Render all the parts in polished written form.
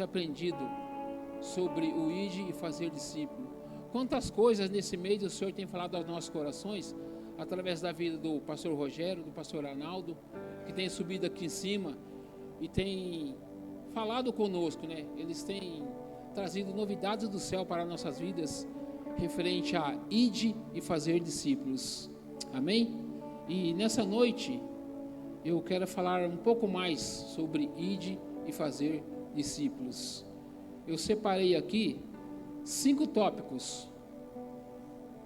aprendido sobre o ide e fazer discípulo. Quantas coisas nesse mês o Senhor tem falado aos nossos corações, através da vida do pastor Rogério, do pastor Arnaldo, que tem subido aqui em cima e tem falado conosco, né? Eles têm trazido novidades do céu para nossas vidas, referente a ide e fazer discípulos. Amém? E nessa noite eu quero falar um pouco mais sobre ide e fazer discípulos. Eu separei aqui 5 tópicos.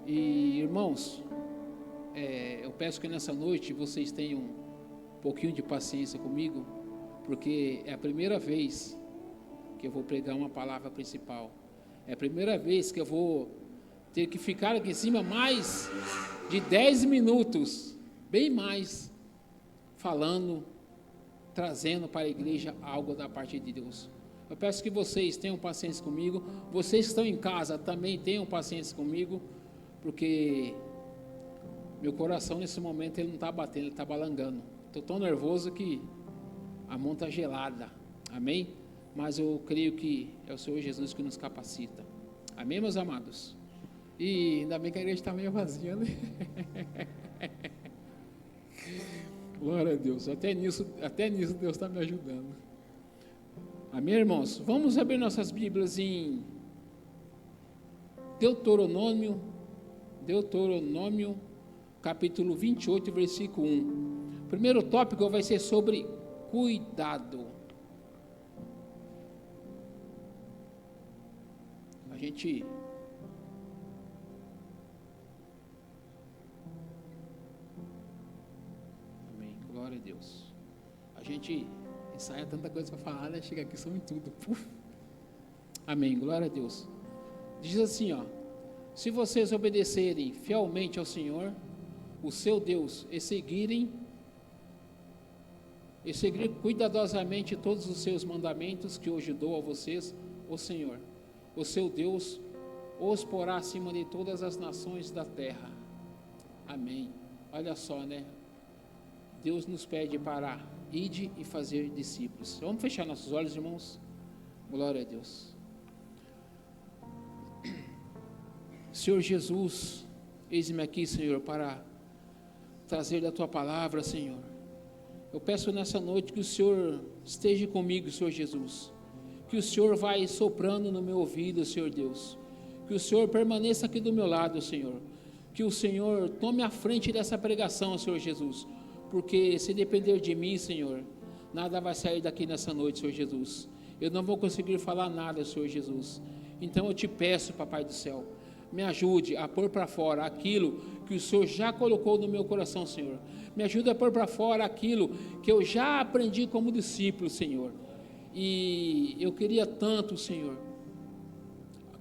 E irmãos, eu peço que nessa noite vocês tenham um pouquinho de paciência comigo, porque é a primeira vez que eu vou pregar uma palavra principal. É a primeira vez que eu vou ter que ficar aqui em cima mais de 10 minutos, bem mais, falando, trazendo para a igreja algo da parte de Deus. Eu peço que vocês tenham paciência comigo. Vocês que estão em casa também tenham paciência comigo, porque meu coração nesse momento ele não está batendo, ele está balangando. Estou tão nervoso que a mão está gelada. Amém? Mas eu creio que é o Senhor Jesus que nos capacita. Amém, meus amados? E ainda bem que a igreja está meio vazia, né? Glória a Deus. Até nisso Deus está me ajudando. Amém, irmãos? Vamos abrir nossas Bíblias em Deuteronômio, capítulo 28, versículo 1. O primeiro tópico vai ser sobre cuidado. A gente amém, glória a Deus. A gente ensaia tanta coisa para falar, né? Chega aqui, some tudo. Puf. Amém, glória a Deus. Diz assim, ó: se vocês obedecerem fielmente ao Senhor, o seu Deus, e seguir cuidadosamente todos os seus mandamentos que hoje dou a vocês, o Senhor, o seu Deus, os porá acima de todas as nações da terra. Amém. Olha só, né? Deus nos pede para ide e fazer discípulos. Vamos fechar nossos olhos, irmãos? Glória a Deus. Senhor Jesus, eis-me aqui, Senhor, para trazer da Tua palavra, Senhor. Eu peço nessa noite que o Senhor esteja comigo, Senhor Jesus. Que o Senhor vai soprando no meu ouvido, Senhor Deus. Que o Senhor permaneça aqui do meu lado, Senhor. Que o Senhor tome a frente dessa pregação, Senhor Jesus. Porque se depender de mim, Senhor, nada vai sair daqui nessa noite, Senhor Jesus. Eu não vou conseguir falar nada, Senhor Jesus. Então eu te peço, Papai do céu, me ajude a pôr para fora aquilo que o Senhor já colocou no meu coração, Senhor. Me ajude a pôr para fora aquilo que eu já aprendi como discípulo, Senhor. E eu queria tanto, Senhor,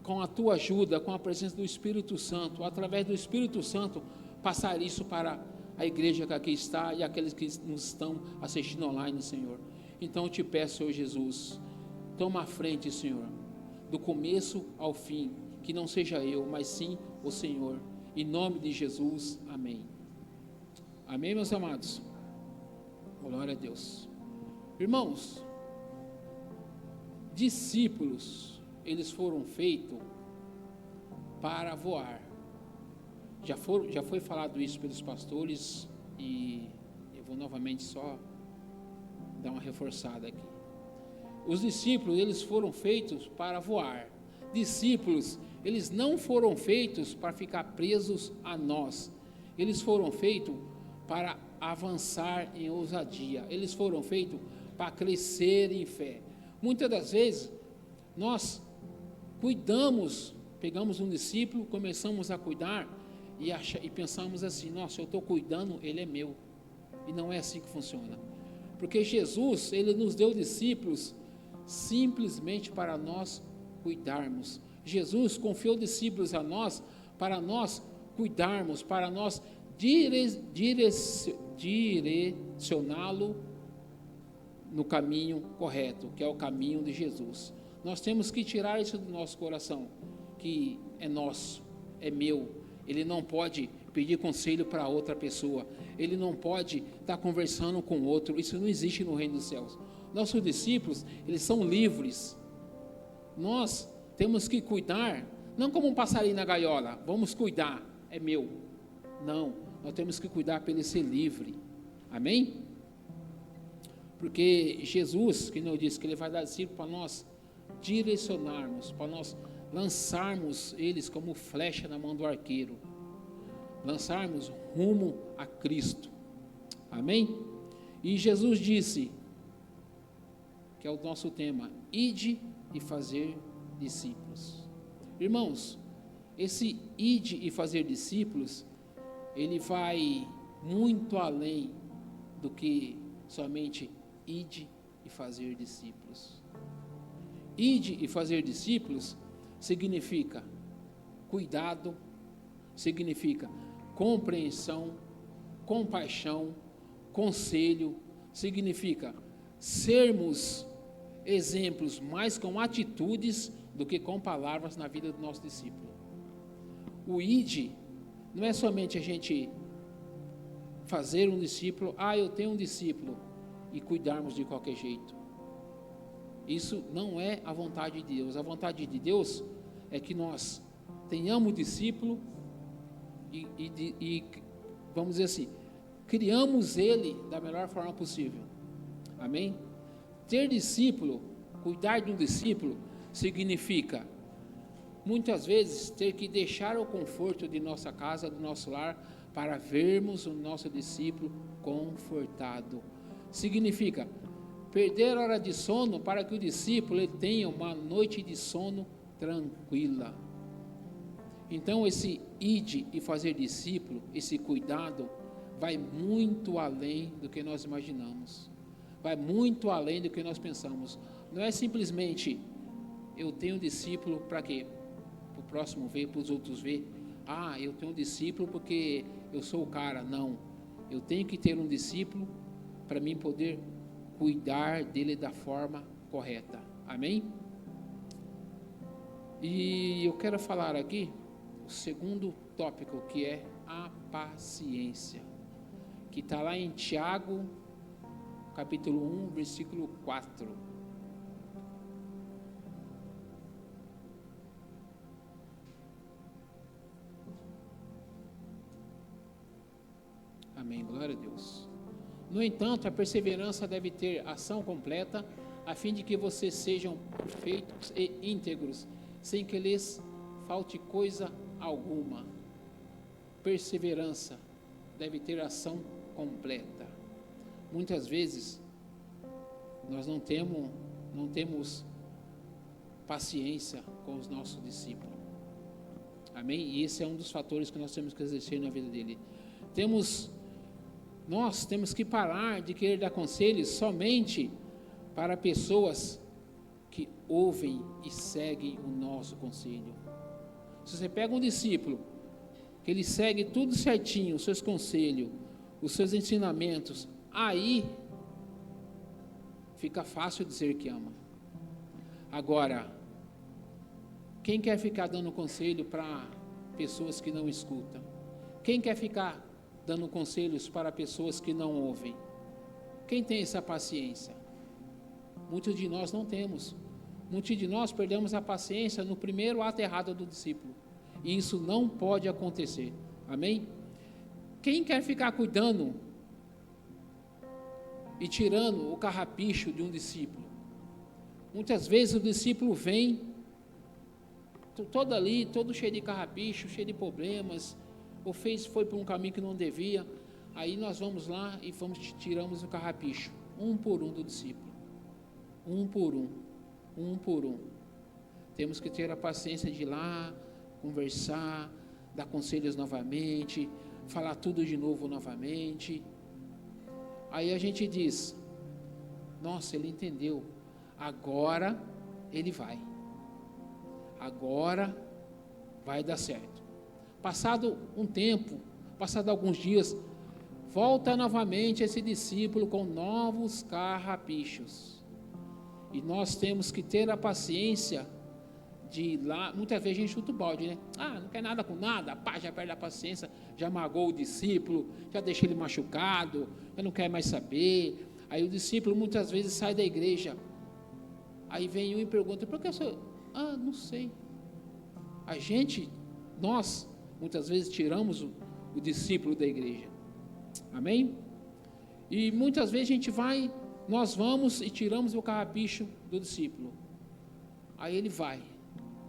com a Tua ajuda, com a presença do Espírito Santo, através do Espírito Santo, passar isso para a igreja que aqui está e aqueles que nos estão assistindo online, Senhor. Então eu te peço, Senhor Jesus, toma a frente, Senhor, do começo ao fim, que não seja eu, mas sim o Senhor. Em nome de Jesus, amém. Amém, meus amados? Glória a Deus. Irmãos, discípulos, eles foram feitos para voar. Já foi falado isso pelos pastores e eu vou novamente só dar uma reforçada aqui. Os discípulos, eles foram feitos para voar. Discípulos, eles não foram feitos para ficar presos a nós. Eles foram feitos para avançar em ousadia. Eles foram feitos para crescer em fé. Muitas das vezes, nós pegamos um discípulo, começamos a cuidar e pensamos assim: nossa, eu estou cuidando, ele é meu. E não é assim que funciona. Porque Jesus, ele nos deu discípulos simplesmente para nós cuidarmos. Jesus confiou discípulos a nós para nós cuidarmos, para nós direcioná-lo no caminho correto, que é o caminho de Jesus. Nós temos que tirar isso do nosso coração, que é nosso, é meu. Ele não pode pedir conselho para outra pessoa, ele não pode estar conversando com outro. Isso não existe no reino dos céus. Nossos discípulos, eles são livres, Nós temos que cuidar, não como um passarinho na gaiola, vamos cuidar, é meu. Não, nós temos que cuidar para ele ser livre. Amém? Porque Jesus, que eu disse, que ele vai dar discípulo para nós direcionarmos, para nós lançarmos eles como flecha na mão do arqueiro, lançarmos rumo a Cristo. Amém? E Jesus disse, que é o nosso tema, ide e fazer discípulos. Irmãos, esse ide e fazer discípulos, ele vai muito além do que somente ide e fazer discípulos. Ide e fazer discípulos significa cuidado, significa compreensão, compaixão, conselho, significa sermos exemplos mais com atitudes do que com palavras na vida do nosso discípulo. O ide não é somente a gente fazer um discípulo, eu tenho um discípulo, e cuidarmos de qualquer jeito. Isso não é a vontade de Deus. A vontade de Deus é que nós tenhamos discípulo e vamos dizer assim, criamos ele da melhor forma possível. Amém? Ter discípulo, cuidar de um discípulo, significa, muitas vezes, ter que deixar o conforto de nossa casa, do nosso lar, para vermos o nosso discípulo confortado. Significa perder hora de sono para que o discípulo ele tenha uma noite de sono tranquila. Então, esse ide e fazer discípulo, esse cuidado, vai muito além do que nós imaginamos. Vai muito além do que nós pensamos. Não é simplesmente, eu tenho um discípulo para quê? Para o próximo ver, para os outros ver. Eu tenho um discípulo porque eu sou o cara. Não. Eu tenho que ter um discípulo para mim poder cuidar dele da forma correta. Amém? E eu quero falar aqui o segundo tópico, que é a paciência, que está lá em Tiago, capítulo 1, versículo 4. Amém, glória a Deus. No entanto, a perseverança deve ter ação completa, a fim de que vocês sejam perfeitos e íntegros, sem que lhes falte coisa alguma. Perseverança deve ter ação completa. Muitas vezes, nós não temos paciência com os nossos discípulos. Amém? E esse é um dos fatores que nós temos que exercer na vida dele. Nós temos que parar de querer dar conselhos somente para pessoas que ouvem e seguem o nosso conselho. Se você pega um discípulo, que ele segue tudo certinho, os seus conselhos, os seus ensinamentos, aí fica fácil dizer que ama. Agora, quem quer ficar dando conselho para pessoas que não escutam? Quem quer ficar dando conselhos para pessoas que não ouvem? Quem tem essa paciência? Muitos de nós não temos. Muitos de nós perdemos a paciência no primeiro ato errado do discípulo. E isso não pode acontecer. Amém? Quem quer ficar cuidando e tirando o carrapicho de um discípulo? Muitas vezes o discípulo vem todo ali, todo cheio de carrapicho, cheio de problemas, ou foi por um caminho que não devia. Aí nós vamos lá e tiramos o carrapicho, um por um do discípulo, um por um. Temos que ter a paciência de ir lá, conversar, dar conselhos novamente, falar tudo de novo novamente. Aí a gente diz, nossa, ele entendeu, agora ele vai, agora vai dar certo. Passado um tempo, passado alguns dias, volta novamente esse discípulo com novos carrapichos. E nós temos que ter a paciência de ir lá. Muitas vezes a gente chuta o balde, né? Não quer nada com nada, já perde a paciência, já magoou o discípulo, já deixa ele machucado, já não quer mais saber. Aí o discípulo muitas vezes sai da igreja Aí vem um e pergunta: por que você? Não sei. Nós, muitas vezes tiramos o discípulo da igreja. Amém? E muitas vezes nós vamos e tiramos o carrapicho do discípulo. Aí ele vai,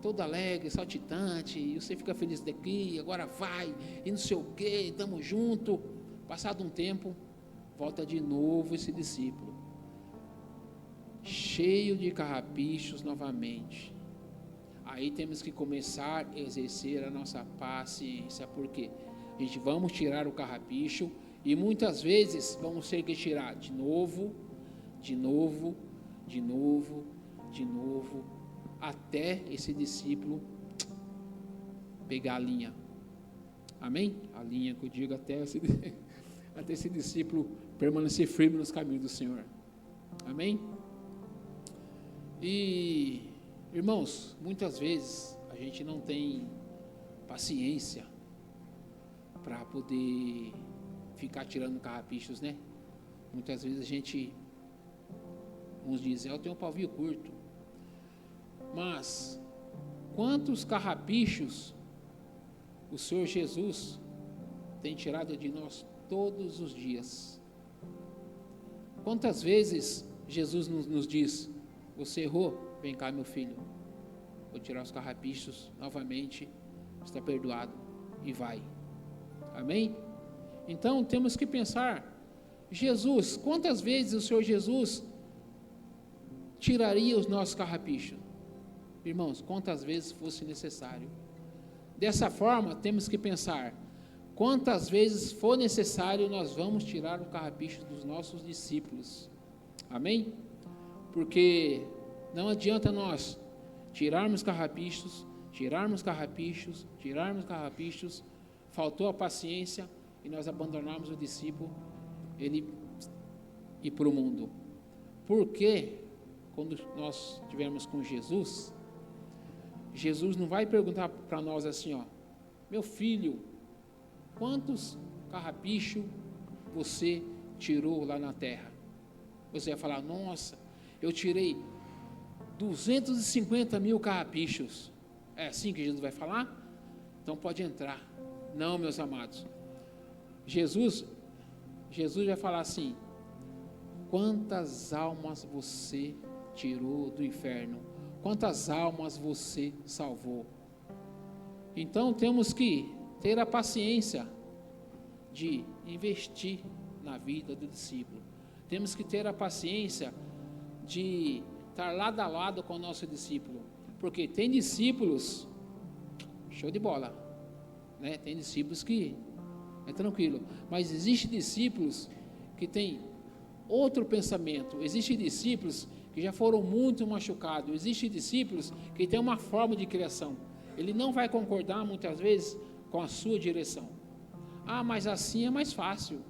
todo alegre, saltitante, e você fica feliz daqui, agora vai, e não sei o que, estamos juntos. Passado um tempo, volta de novo esse discípulo, cheio de carrapichos novamente. Aí temos que começar a exercer a nossa paciência, porque a gente vamos tirar o carrapicho, e muitas vezes vamos ter que tirar de novo, até esse discípulo pegar a linha. Amém? A linha que eu digo até esse discípulo permanecer firme nos caminhos do Senhor. Amém? E, irmãos, muitas vezes a gente não tem paciência para poder ficar tirando carrapichos, né? Muitas vezes uns dizem: eu tenho um pavio curto. Mas quantos carrapichos o Senhor Jesus tem tirado de nós todos os dias? Quantas vezes Jesus nos diz: você errou, vem cá, meu filho, vou tirar os carrapichos novamente, está perdoado, e vai. Amém? Então temos que pensar: Jesus, quantas vezes o Senhor Jesus tiraria os nossos carrapichos? Irmãos, quantas vezes fosse necessário. Dessa forma, temos que pensar: quantas vezes for necessário, nós vamos tirar o carrapicho dos nossos discípulos. Amém? Porque não adianta nós tirarmos carrapichos, faltou a paciência e nós abandonarmos o discípulo, ele ir para o mundo. Porque quando nós estivermos com Jesus, Jesus não vai perguntar para nós assim: meu filho, quantos carrapichos você tirou lá na terra? Você vai falar: nossa, eu tirei 250 mil carrapichos. É assim que Jesus vai falar? Então pode entrar. Não, meus amados. Jesus vai falar assim: quantas almas você tirou do inferno? Quantas almas você salvou? Então temos que ter a paciência de investir na vida do discípulo. Temos que ter a paciência de estar lado a lado com o nosso discípulo. Porque tem discípulos, show de bola, né? Tem discípulos que é tranquilo. Mas existem discípulos que têm outro pensamento. Existem discípulos que já foram muito machucados. Existem discípulos que têm uma forma de criação. Ele não vai concordar muitas vezes com a sua direção. Mas assim é mais fácil.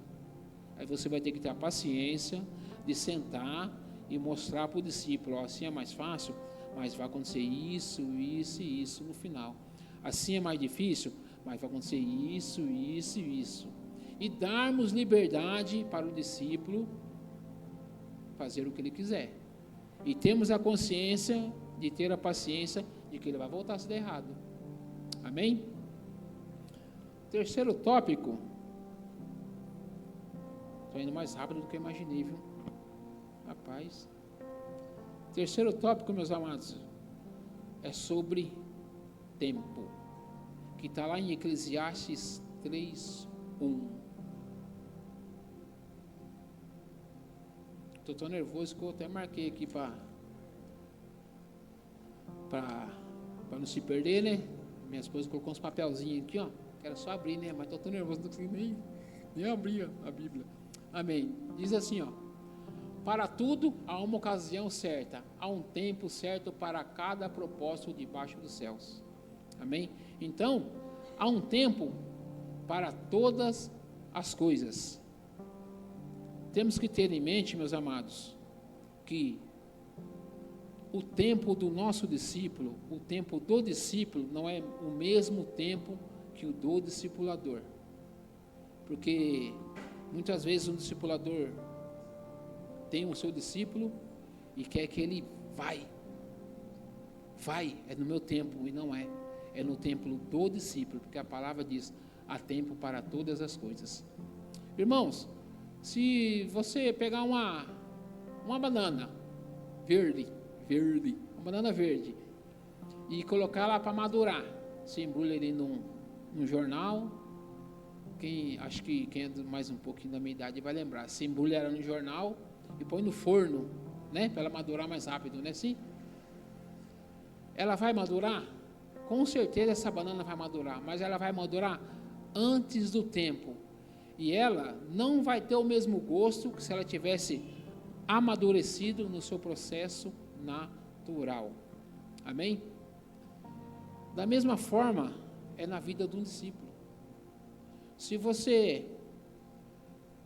Aí você vai ter que ter a paciência de sentar e mostrar para o discípulo: assim é mais fácil, mas vai acontecer isso, isso e isso no final. Assim é mais difícil, mas vai acontecer isso, isso e isso. E darmos liberdade para o discípulo fazer o que ele quiser. E temos a consciência de ter a paciência de que ele vai voltar se der errado. Amém? Terceiro tópico. Estou indo mais rápido do que eu imaginei, viu? Rapaz. Terceiro tópico, meus amados, é sobre tempo, que está lá em Eclesiastes 3:1. Estou tão nervoso que eu até marquei aqui para não se perder, né? Minha esposa colocou uns papelzinhos aqui, ó. Quero só abrir, né? Mas estou tão nervoso, não consigo nem abrir a Bíblia. Amém. Diz assim, ó: para tudo há uma ocasião certa, há um tempo certo para cada propósito debaixo dos céus. Amém? Então, há um tempo para todas as coisas. Temos que ter em mente, meus amados, que o tempo do nosso discípulo, o tempo do discípulo não é o mesmo tempo que o do discipulador. Porque muitas vezes um discipulador tem o seu discípulo e quer que ele vai vai, é no meu tempo, e não é. É no tempo do discípulo, porque a palavra diz, há tempo para todas as coisas. Irmãos, se você pegar uma banana verde, uma banana verde, e colocar ela para madurar, você embrulha ele num jornal, acho que quem é mais um pouquinho da minha idade vai lembrar, você embrulha ela no jornal e põe no forno, né, para ela madurar mais rápido, né, assim? Ela vai madurar? Com certeza essa banana vai madurar, mas ela vai madurar antes do tempo, e ela não vai ter o mesmo gosto que se ela tivesse amadurecido no seu processo natural. Amém? Da mesma forma é na vida de um discípulo. Se você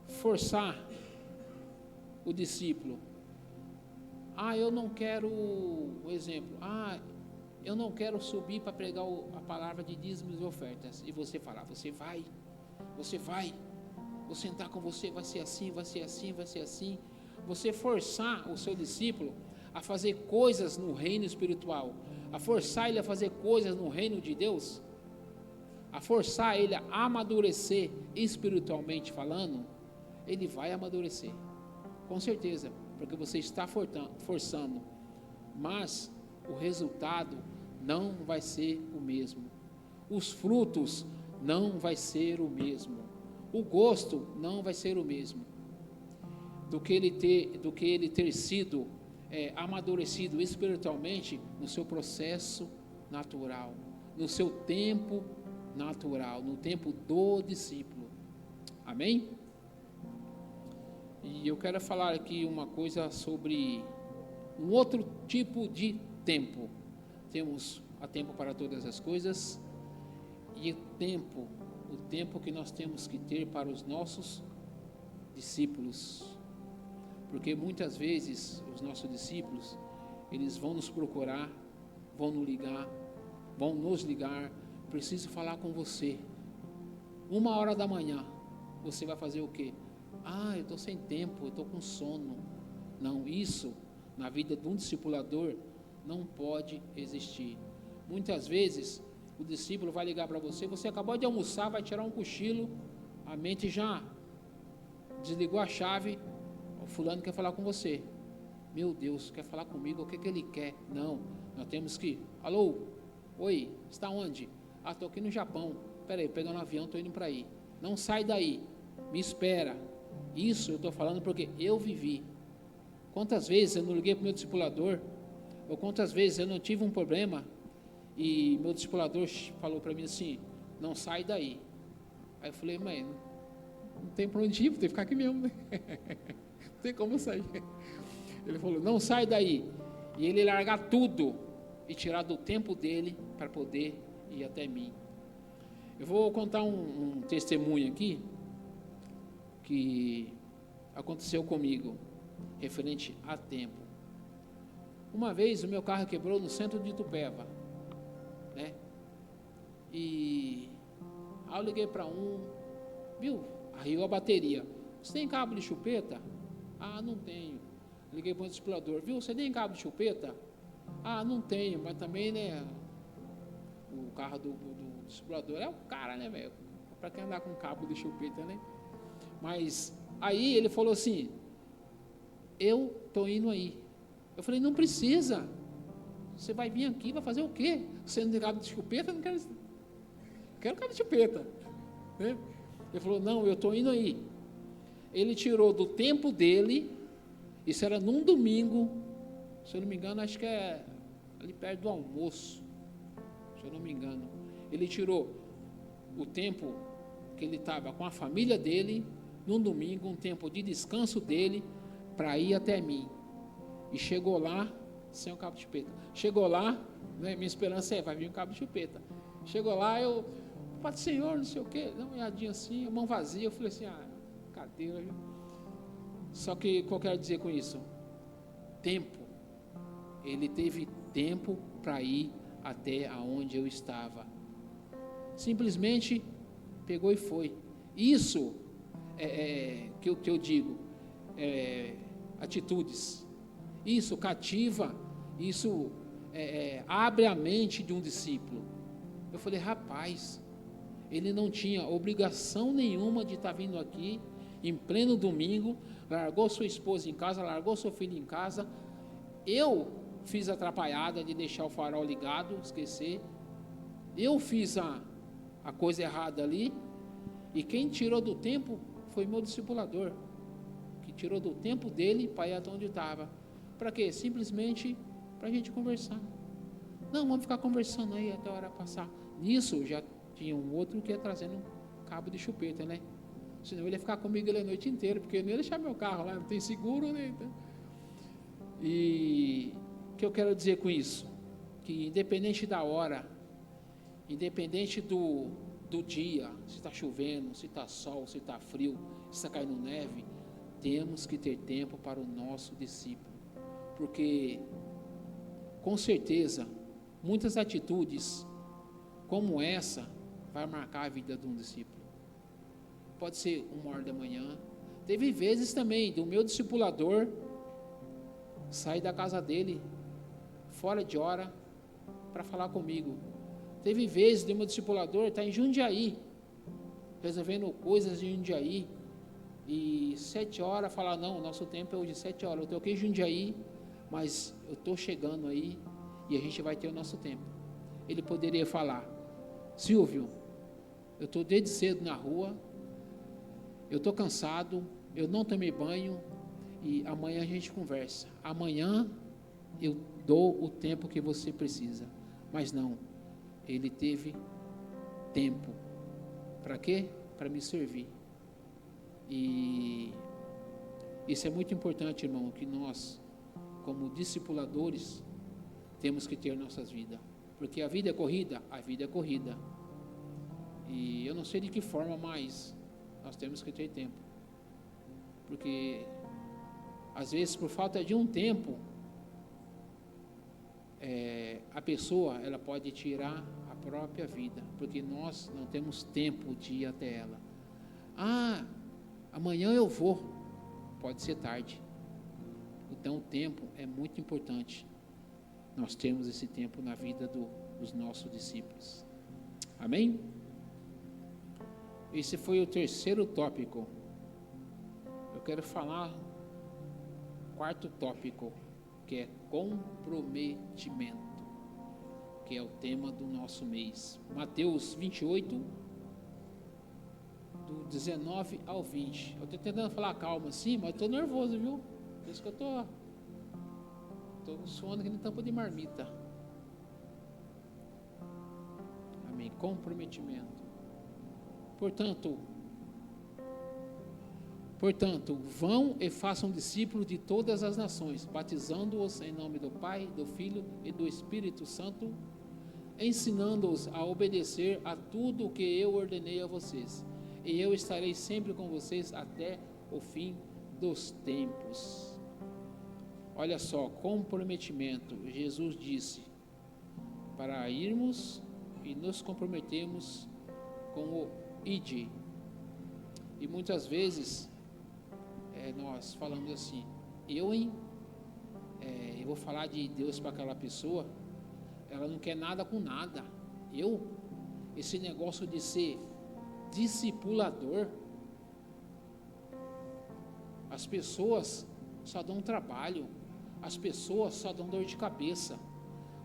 forçar o discípulo, eu não quero, um exemplo, eu não quero subir para pregar a palavra de dízimos e ofertas, e você falar, você vai, vou sentar com você, vai ser assim, vai ser assim, vai ser assim. Você forçar o seu discípulo a fazer coisas no reino espiritual, a forçar ele a fazer coisas no reino de Deus, a forçar ele a amadurecer espiritualmente falando, ele vai amadurecer, com certeza, porque você está forçando, mas o resultado não vai ser o mesmo, os frutos não vai ser o mesmo, o gosto não vai ser o mesmo, do que ele ter sido amadurecido espiritualmente no seu processo natural, no seu tempo natural, no tempo do discípulo. Amém? E eu quero falar aqui uma coisa sobre um outro tipo de tempo. Temos a tempo para todas as coisas e o tempo que nós temos que ter para os nossos discípulos. Porque muitas vezes os nossos discípulos, eles vão nos procurar, vão nos ligar, preciso falar com você. 1h da manhã, você vai fazer o quê? Eu estou sem tempo, eu estou com sono. Não, isso na vida de um discipulador não pode existir. Muitas vezes o discípulo vai ligar para você, você acabou de almoçar, vai tirar um cochilo, a mente já desligou a chave, o fulano quer falar com você. Meu Deus, quer falar comigo, o que ele quer? Não, nós temos que, alô, oi, está onde? Estou aqui no Japão, peraí, pegando um avião, estou indo para aí. Não sai daí, me espera. Isso eu estou falando porque eu vivi. Quantas vezes eu não liguei para o meu discipulador, ou quantas vezes eu não tive um problema, e meu discipulador falou para mim assim, não sai daí. Aí eu falei, mãe, não tem para onde ir, vou ter que ficar aqui mesmo, né? Não tem como sair. Ele falou, não sai daí. E ele largar tudo e tirar do tempo dele para poder ir até mim. Eu vou contar um testemunho aqui que aconteceu comigo, referente a tempo. Uma vez o meu carro quebrou no centro de Itupeva, né? E aí eu liguei para arriou a bateria. Você tem cabo de chupeta? Não tenho. Liguei para o discipulador, você tem cabo de chupeta? Não tenho, mas também, né, o carro do discipulador é o cara, né, velho? Para quem andar com cabo de chupeta, né? Mas aí ele falou assim, eu estou indo aí. Eu falei, não precisa. Você vai vir aqui, vai fazer o quê? Você não tem cabo de chupeta? Eu não quero cabo de chupeta, né? Ele falou, não, eu estou indo aí. Ele tirou do tempo dele, isso era num domingo, se eu não me engano, acho que é ali perto do almoço, se eu não me engano. Ele tirou o tempo que ele estava com a família dele, num domingo, um tempo de descanso dele, para ir até mim. E chegou lá, sem o cabo de chupeta. Chegou lá, né, minha esperança vai vir um cabo de chupeta. Chegou lá, Pai do Senhor, não sei o quê, dá uma olhadinha assim, mão vazia. Eu falei assim, cadeira. Só que o que eu quero dizer com isso? Tempo. Ele teve tempo para ir até aonde eu estava. Simplesmente pegou e foi. Isso que eu digo, atitudes. Isso cativa, isso abre a mente de um discípulo. Eu falei, rapaz, ele não tinha obrigação nenhuma de estar vindo aqui em pleno domingo, largou sua esposa em casa, largou seu filho em casa. Eu fiz a atrapalhada de deixar o farol ligado, esquecer. Eu fiz a coisa errada ali. E quem tirou do tempo foi meu discipulador, que tirou do tempo dele para ir até onde estava. Para quê? Simplesmente para a gente conversar. Não, vamos ficar conversando aí até a hora passar. Nisso já tinha um outro que ia trazendo cabo de chupeta, né? Senão ele ia ficar comigo ali a noite inteira, porque eu não ia deixar meu carro lá, não tem seguro, né? E o que eu quero dizer com isso? Que independente da hora, independente do dia, se está chovendo, se está sol, se está frio, se está caindo neve, temos que ter tempo para o nosso discípulo, porque com certeza muitas atitudes como essa vai marcar a vida de um discípulo. Pode ser 1h da manhã. Teve vezes também do meu discipulador sair da casa dele fora de hora para falar comigo. Teve vezes do meu discipulador estar em Jundiaí, resolvendo coisas em Jundiaí, e 7h falar, não, o nosso tempo é hoje 7h, eu estou aqui em Jundiaí, mas eu estou chegando aí e a gente vai ter o nosso tempo. Ele poderia falar, Silvio, eu estou desde cedo na rua, eu estou cansado, eu não tomei banho e amanhã a gente conversa. Amanhã eu dou o tempo que você precisa. Mas não, ele teve tempo. Para quê? Para me servir. E isso é muito importante, irmão, que nós, como discipuladores, temos que ter nossas vidas. Porque a vida é corrida? A vida é corrida. E eu não sei de que forma, mas nós temos que ter tempo. Porque, às vezes, por falta de um tempo, a pessoa, ela pode tirar a própria vida. Porque nós não temos tempo de ir até ela. Ah, amanhã eu vou. Pode ser tarde. Então, o tempo é muito importante. Nós temos esse tempo na vida dos nossos discípulos. Amém? Esse foi o terceiro tópico. Eu quero falar o quarto tópico, que é comprometimento, que é o tema do nosso mês. Mateus 28, do 19 ao 20. Eu estou tentando falar calma assim, mas estou nervoso, viu? Por isso que eu estou suando que nem tampa de marmita. Amém. Comprometimento. Portanto, vão e façam discípulos de todas as nações, batizando-os em nome do Pai, do Filho e do Espírito Santo, ensinando-os a obedecer a tudo o que eu ordenei a vocês. E eu estarei sempre com vocês até o fim dos tempos. Olha só, comprometimento. Jesus disse para irmos e nos comprometemos com o ide. E muitas vezes nós falamos assim, eu vou falar de Deus para aquela pessoa, ela não quer nada com nada. Esse negócio de ser discipulador, as pessoas só dão trabalho, as pessoas só dão dor de cabeça,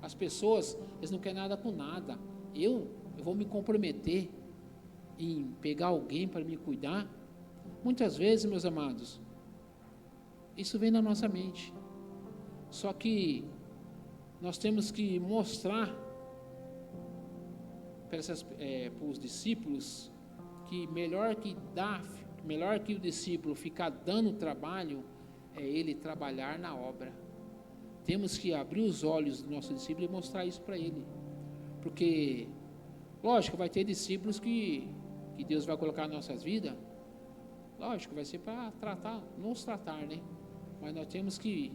as pessoas, eles não querem nada com nada. Eu vou me comprometer em pegar alguém para me cuidar. Muitas vezes, meus amados, isso vem na nossa mente. Só que nós temos que mostrar para os discípulos que melhor que o discípulo ficar dando trabalho é ele trabalhar na obra. Temos que abrir os olhos do nosso discípulo e mostrar isso para ele. Porque, lógico, vai ter discípulos que Deus vai colocar nas nossas vidas. Lógico, vai ser para nos tratar, né? Mas nós temos que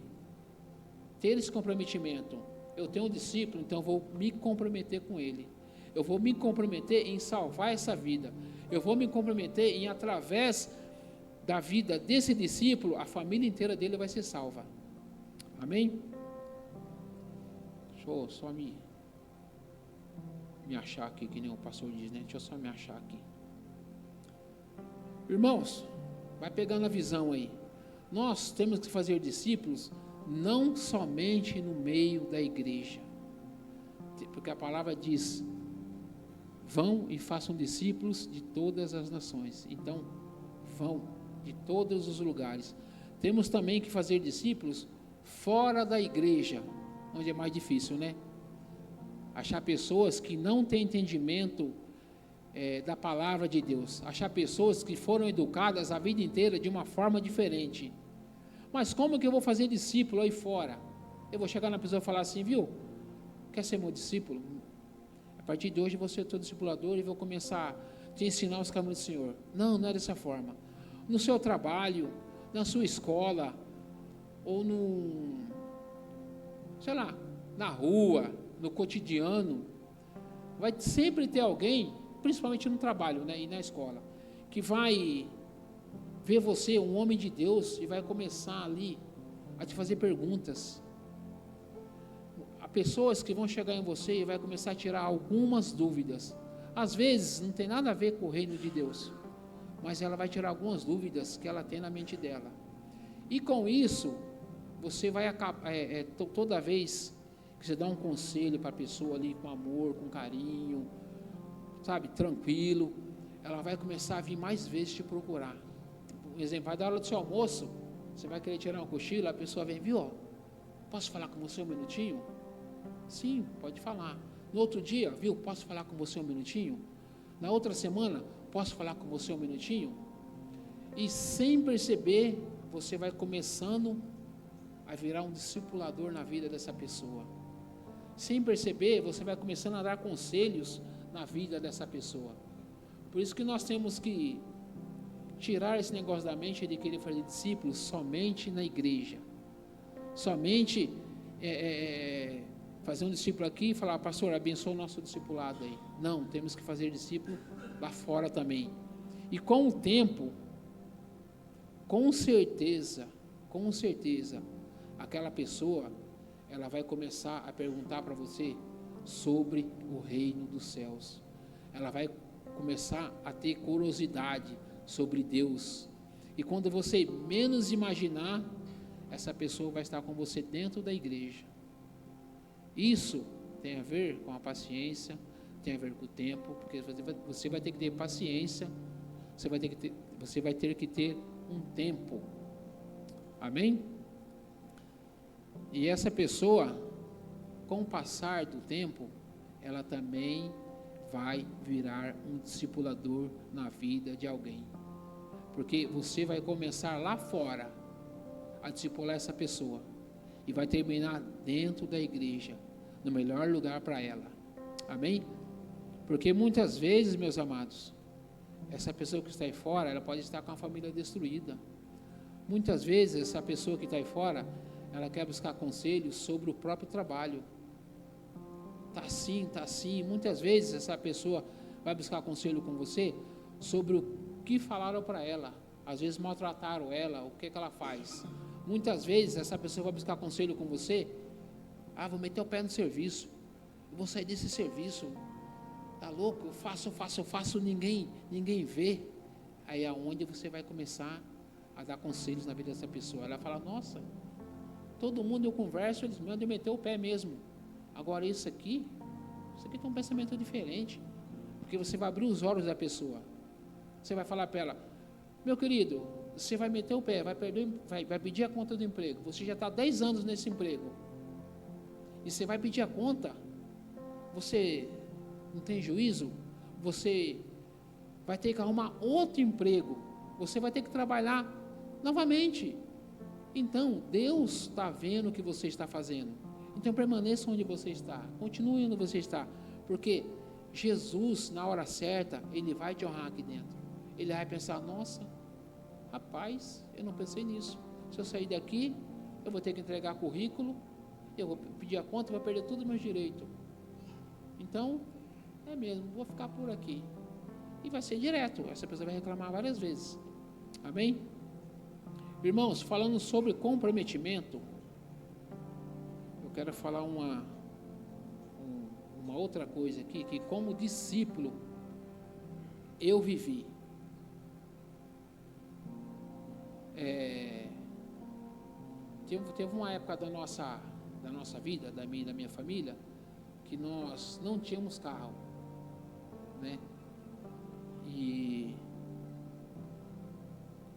ter esse comprometimento. Eu tenho um discípulo, então eu vou me comprometer com ele. Eu vou me comprometer em salvar essa vida. Eu vou me comprometer em, através da vida desse discípulo, a família inteira dele vai ser salva. Amém? Deixa eu só me achar aqui, que nem o pastor diz, né? Deixa eu só me achar aqui. Irmãos, vai pegando a visão aí. Nós temos que fazer discípulos não somente no meio da igreja, porque a palavra diz: vão e façam discípulos de todas as nações. Então, vão de todos os lugares. Temos também que fazer discípulos fora da igreja, onde é mais difícil, né? Achar pessoas que não têm entendimento da palavra de Deus. Achar pessoas que foram educadas a vida inteira de uma forma diferente. Mas como que eu vou fazer discípulo aí fora? Eu vou chegar na pessoa e falar assim: viu, quer ser meu discípulo? A partir de hoje você é teu discipulador e vou começar a te ensinar os caminhos do Senhor. Não, não é dessa forma. No seu trabalho, na sua escola, ou sei lá, na rua, no cotidiano, vai sempre ter alguém, principalmente no trabalho, né, e na escola, que vai ver você, um homem de Deus, e vai começar ali a te fazer perguntas. Há pessoas que vão chegar em você e vai começar a tirar algumas dúvidas. Às vezes não tem nada a ver com o reino de Deus, mas ela vai tirar algumas dúvidas que ela tem na mente dela. E com isso, você vai acabar, toda vez que você dá um conselho para a pessoa ali com amor, com carinho, sabe, tranquilo, ela vai começar a vir mais vezes te procurar. Por exemplo, vai dar hora do seu almoço, você vai querer tirar um cochilo, a pessoa vem: viu, posso falar com você um minutinho? Sim, pode falar. No outro dia, viu, posso falar com você um minutinho? Na outra semana, posso falar com você um minutinho? E sem perceber, você vai começando a virar um discipulador na vida dessa pessoa. Sem perceber, você vai começando a dar conselhos na vida dessa pessoa. Por isso que nós temos que tirar esse negócio da mente de querer fazer discípulos somente na igreja. Somente fazer um discípulo aqui e falar: pastor, abençoa o nosso discipulado aí. Não, temos que fazer discípulo lá fora também. E com o tempo, com certeza, aquela pessoa, ela vai começar a perguntar para você sobre o reino dos céus. Ela vai começar a ter curiosidade sobre Deus. E quando você menos imaginar, essa pessoa vai estar com você dentro da igreja. Isso tem a ver com a paciência, tem a ver com o tempo, porque você vai ter que ter paciência, você vai ter que ter um tempo. Amém? E essa pessoa, com o passar do tempo, ela também vai virar um discipulador na vida de alguém. Porque você vai começar lá fora a discipular essa pessoa e vai terminar dentro da igreja, no melhor lugar para ela. Amém? Porque muitas vezes, meus amados, essa pessoa que está aí fora, ela pode estar com a família destruída. Muitas vezes essa pessoa que está aí fora, ela quer buscar conselhos sobre o próprio trabalho. Está assim. Muitas vezes essa pessoa vai buscar conselho com você sobre o que falaram para ela. Às vezes maltrataram ela, o que ela faz. Muitas vezes essa pessoa vai buscar conselho com você: vou meter o pé no serviço, eu vou sair desse serviço, tá louco, eu faço, ninguém vê. Aí é onde você vai começar a dar conselhos na vida dessa pessoa. Ela fala: nossa, todo mundo eu converso, eles mandam eu meter o pé mesmo. Agora isso aqui tem um pensamento diferente, porque você vai abrir os olhos da pessoa. Você vai falar para ela: meu querido, você vai meter o pé, vai pedir a conta do emprego, você já está 10 anos nesse emprego, e você vai pedir a conta, você não tem juízo, você vai ter que arrumar outro emprego, você vai ter que trabalhar novamente. Então, Deus está vendo o que você está fazendo. Então, permaneça onde você está, continue onde você está, porque Jesus, na hora certa, Ele vai te honrar aqui dentro. Ele vai pensar: nossa, rapaz, eu não pensei nisso. Se eu sair daqui, eu vou ter que entregar currículo, eu vou pedir a conta, vou perder todos os meus direitos. Então, é mesmo, vou ficar por aqui. E vai ser direto, essa pessoa vai reclamar várias vezes. Amém? Irmãos, falando sobre comprometimento, eu quero falar outra coisa aqui, que como discípulo eu vivi. Teve uma época da nossa vida, da minha e da minha família, que nós não tínhamos carro, né? E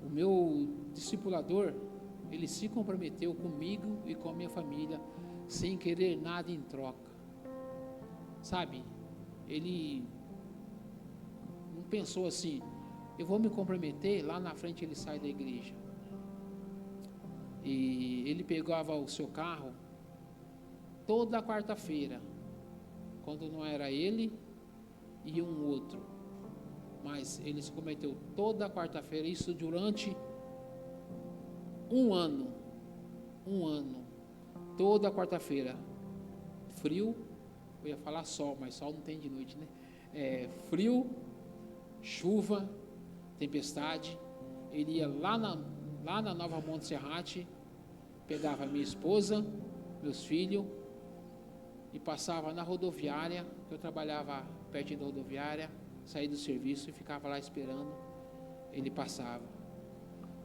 o meu discipulador, ele se comprometeu comigo e com a minha família, sem querer nada em troca, sabe? Ele não pensou assim, eu vou me comprometer, lá na frente ele sai da igreja. E ele pegava o seu carro toda quarta-feira, quando não era ele e um outro, mas ele se comprometeu toda quarta-feira, isso durante um ano, toda quarta-feira, frio, eu ia falar sol, mas sol não tem de noite, né? Frio, chuva, tempestade, ele ia lá na Nova Monte Serrate, pegava minha esposa, meus filhos, e passava na rodoviária, que eu trabalhava perto da rodoviária, saía do serviço e ficava lá esperando, ele passava.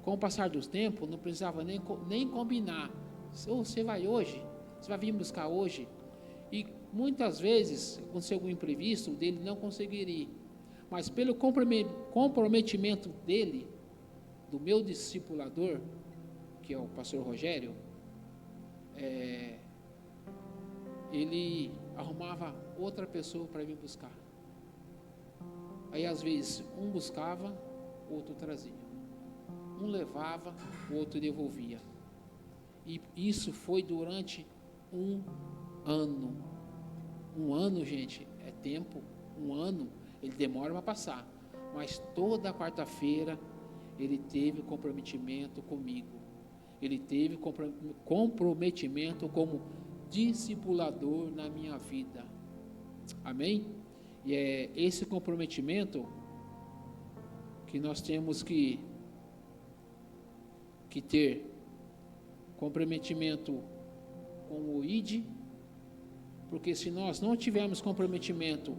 Com o passar dos tempos, não precisava nem combinar, você vai hoje? Você vai vir buscar hoje? E muitas vezes, aconteceu algum imprevisto, dele não conseguiria, mas pelo comprometimento dele, do meu discipulador, que é o pastor Rogério, ele arrumava outra pessoa para vir buscar. Aí às vezes um buscava, outro trazia. Um levava, o outro devolvia. E isso foi durante um ano. Um ano, gente, é tempo. Um ano, ele demora para passar. Mas toda quarta-feira ele teve comprometimento comigo. Ele teve comprometimento como discipulador na minha vida. Amém? E é esse comprometimento que nós temos que ter. Comprometimento com o ID, porque se nós não tivermos comprometimento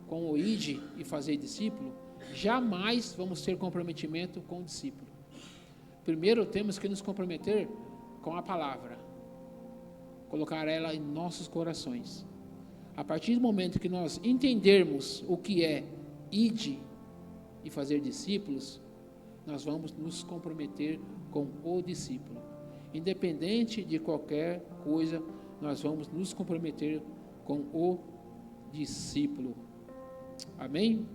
com o ID e fazer discípulo, jamais vamos ter comprometimento com o discípulo. Primeiro temos que nos comprometer com a palavra, colocar ela em nossos corações. A partir do momento que nós entendermos o que é ide e fazer discípulos, nós vamos nos comprometer com o discípulo. Independente de qualquer coisa, nós vamos nos comprometer com o discípulo. Amém?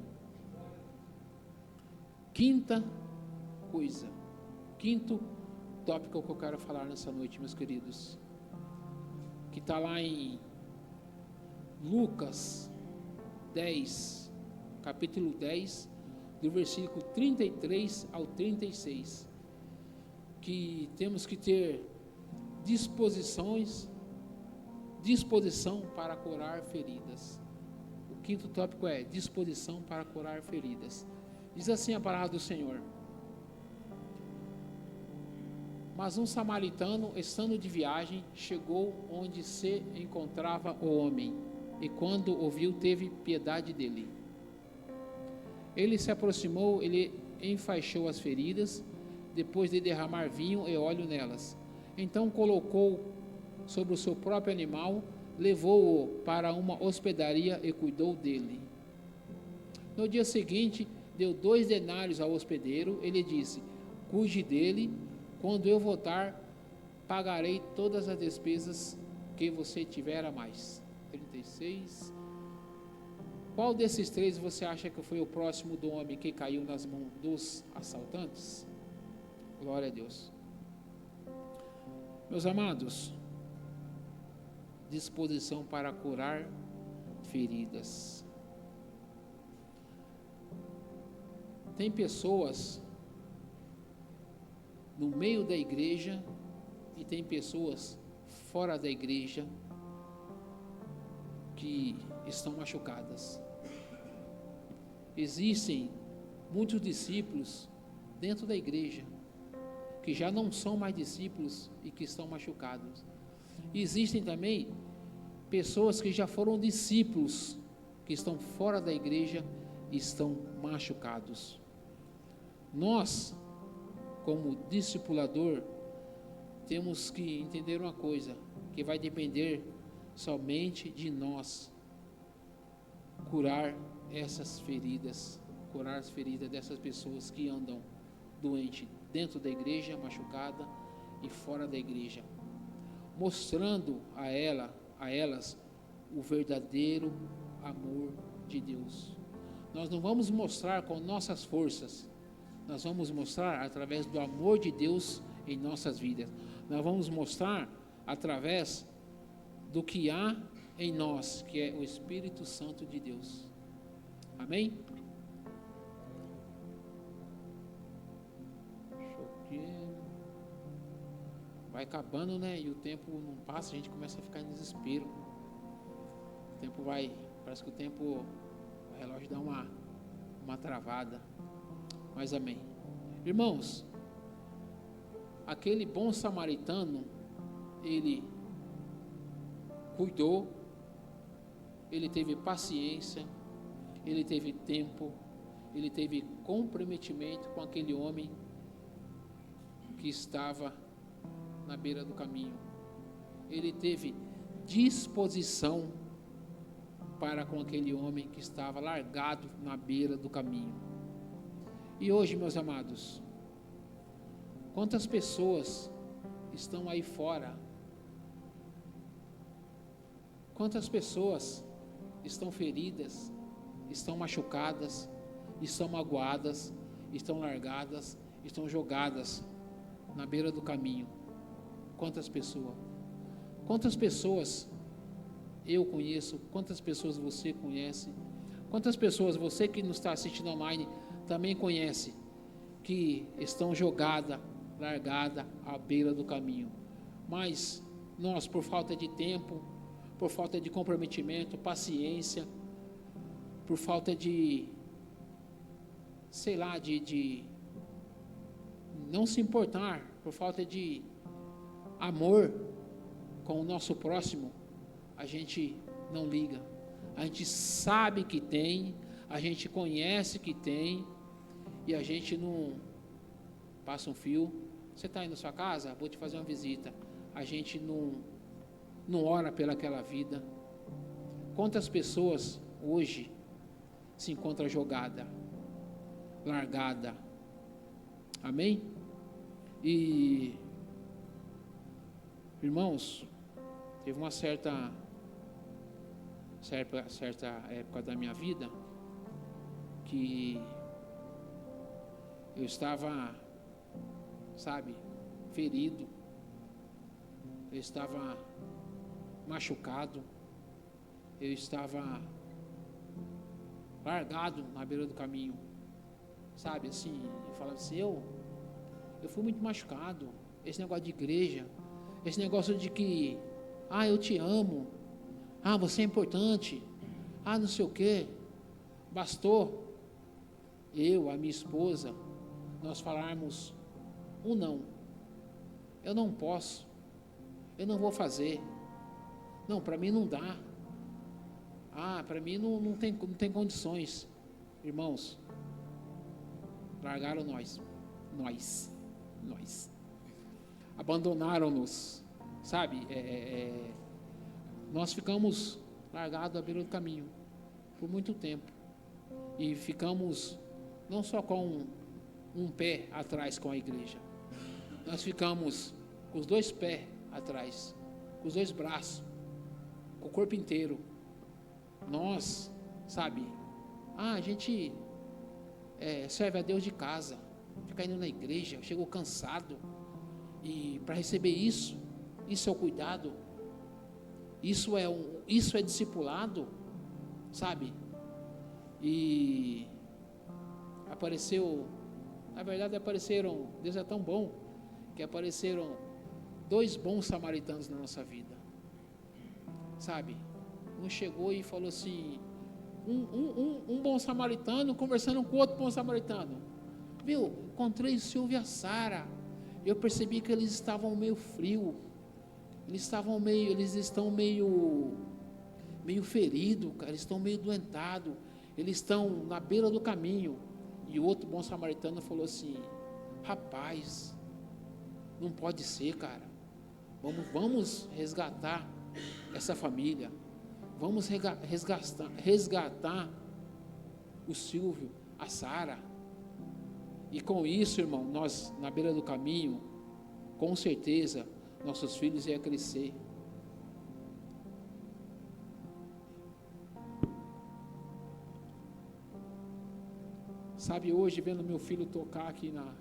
Quinta coisa, quinto tópico que eu quero falar nessa noite, meus queridos, que está lá em Lucas 10, capítulo 10, do versículo 33 ao 36, que temos que ter disposição para curar feridas. O quinto tópico é disposição para curar feridas. Diz assim a palavra do Senhor: mas um samaritano, estando de viagem, chegou onde se encontrava o homem, e quando o viu, teve piedade dele. Ele se aproximou, ele enfaixou as feridas, depois de derramar vinho e óleo nelas. Então colocou sobre o seu próprio animal, levou-o para uma hospedaria e cuidou dele. No dia seguinte, deu 2 denários ao hospedeiro. Ele disse: cuide dele, quando eu voltar, pagarei todas as despesas que você tiver a mais. 36. Qual desses 3 você acha que foi o próximo do homem que caiu nas mãos dos assaltantes? Glória a Deus. Meus amados, disposição para curar feridas. Tem pessoas no meio da igreja e tem pessoas fora da igreja que estão machucadas. Existem muitos discípulos dentro da igreja que já não são mais discípulos e que estão machucados. Existem também pessoas que já foram discípulos, que estão fora da igreja e estão machucados. Nós, como discipulador, temos que entender uma coisa, que vai depender somente de nós curar essas feridas, curar as feridas dessas pessoas que andam doentes dentro da igreja, machucada, e fora da igreja, mostrando a elas o verdadeiro amor de Deus. Nós não vamos mostrar com nossas forças, nós vamos mostrar através do amor de Deus em nossas vidas. Nós vamos mostrar através do que há em nós, que é o Espírito Santo de Deus. Amém? Vai acabando, né? E o tempo não passa, a gente começa a ficar em desespero. O tempo vai, parece que o relógio dá uma travada. Mas amém. Irmãos, aquele bom samaritano, ele cuidou, ele teve paciência, ele teve tempo, ele teve comprometimento com aquele homem que estava na beira do caminho. Ele teve disposição para com aquele homem que estava largado na beira do caminho. E hoje, meus amados, quantas pessoas estão aí fora? Quantas pessoas estão feridas, estão machucadas, estão magoadas, estão largadas, estão jogadas na beira do caminho? Quantas pessoas? Quantas pessoas eu conheço? Quantas pessoas você conhece? Quantas pessoas você que nos está assistindo online também conhece, que estão jogadas, largadas à beira do caminho? Mas nós, por falta de tempo, por falta de comprometimento, paciência, por falta de, sei lá, de não se importar, por falta de amor com o nosso próximo, a gente não liga. A gente sabe que tem, a gente conhece que tem, e a gente não passa um fio. Você está aí na sua casa? Vou te fazer uma visita. A gente não ora pelaquela vida. Quantas pessoas hoje se encontram jogada, largada? Amém? E irmãos, teve uma certa época da minha vida que eu estava, ferido, eu estava machucado, eu estava largado na beira do caminho, eu falava assim, eu fui muito machucado, esse negócio de igreja, esse negócio de que, eu te amo, você é importante, não sei o quê. Bastou eu, a minha esposa, nós falarmos não, eu não posso, eu não vou fazer, não, para mim não dá, para mim não tem condições. Irmãos, largaram nós, abandonaram-nos, nós ficamos largados à beira do caminho por muito tempo, e ficamos não só com um pé atrás com a igreja, nós ficamos com os 2 pés atrás, com os 2 braços, com o corpo inteiro. Nós, a gente serve a Deus de casa, fica indo na igreja, chegou cansado, e para receber isso é o cuidado, isso é discipulado, e apareceram, Deus é tão bom, que apareceram 2 bons samaritanos na nossa vida, um chegou e falou assim, um bom samaritano conversando com outro bom samaritano, viu, encontrei o Silvio e a Sara, eu percebi que eles estavam meio frio, eles estão meio meio feridos, cara, eles estão meio doentados, eles estão na beira do caminho. E o outro bom samaritano falou assim: rapaz, não pode ser, cara, vamos resgatar essa família, vamos resgatar o Silvio, a Sara. E com isso, irmão, nós na beira do caminho, com certeza, nossos filhos iam crescer. Sabe, hoje, vendo meu filho tocar aqui na